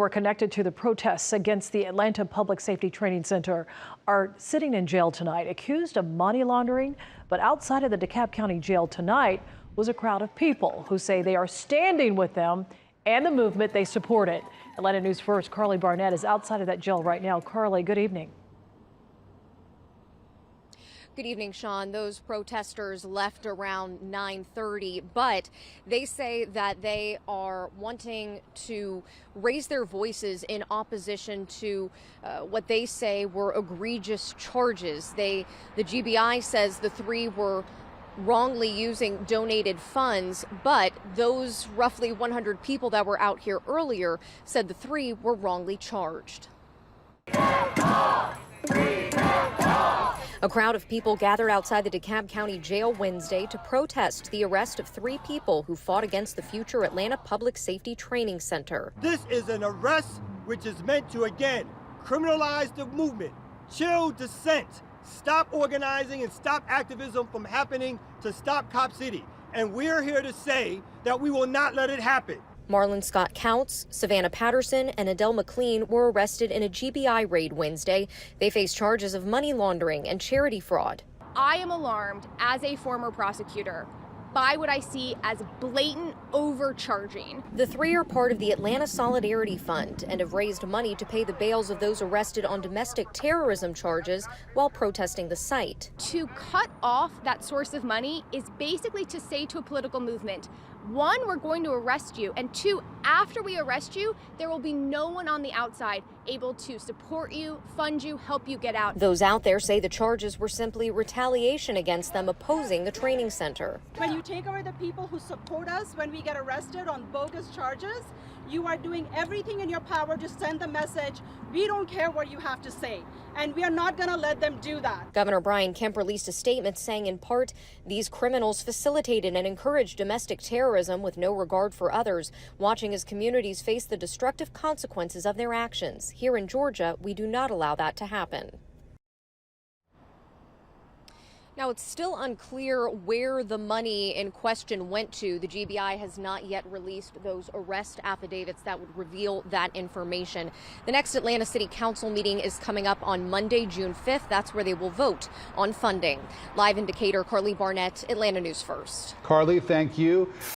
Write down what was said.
We're connected to the protests against the Atlanta Public Safety Training Center are sitting in jail tonight, accused of money laundering. But outside of the DeKalb County Jail tonight was a crowd of people who say they are standing with them and the movement they supported. Atlanta News First, Carly Barnett is outside of that jail right now. Carly, good evening. Good evening, Sean. Those protesters left around 9:30, but they say that they are wanting to raise their voices in opposition to what they say were egregious charges. The GBI says the three were wrongly using donated funds, but those roughly 100 people that were out here earlier said the three were wrongly charged. A crowd of people gathered outside the DeKalb County Jail Wednesday to protest the arrest of three people who fought against the future Atlanta Public Safety Training Center. This is an arrest which is meant to, again, criminalize the movement, chill dissent, stop organizing and stop activism from happening, to stop Cop City. And we're here to say that we will not let it happen. Marlon Scott Counts, Savannah Patterson, and Adele McLean were arrested in a GBI raid Wednesday. They face charges of money laundering and charity fraud. I am alarmed as a former prosecutor by what I see as blatant overcharging. The three are part of the Atlanta Solidarity Fund and have raised money to pay the bails of those arrested on domestic terrorism charges while protesting the site. To cut off that source of money is basically to say to a political movement, one, we're going to arrest you, and two, after we arrest you, there will be no one on the outside able to support you, fund you, help you get out. Those out there say the charges were simply retaliation against them opposing the training center. When you take away the people who support us when we get arrested on bogus charges, you are doing everything in your power to send the message, we don't care what you have to say, and we are not going to let them do that. Governor Brian Kemp released a statement saying, in part, these criminals facilitated and encouraged domestic terrorism with no regard for others, watching as communities face the destructive consequences of their actions. Here in Georgia, we do not allow that to happen. Now, it's still unclear where the money in question went to. The GBI has not yet released those arrest affidavits that would reveal that information. The next Atlanta City Council meeting is coming up on Monday, June 5th. That's where they will vote on funding. Live in Decatur, Carly Barnett, Atlanta News First. Carly, thank you.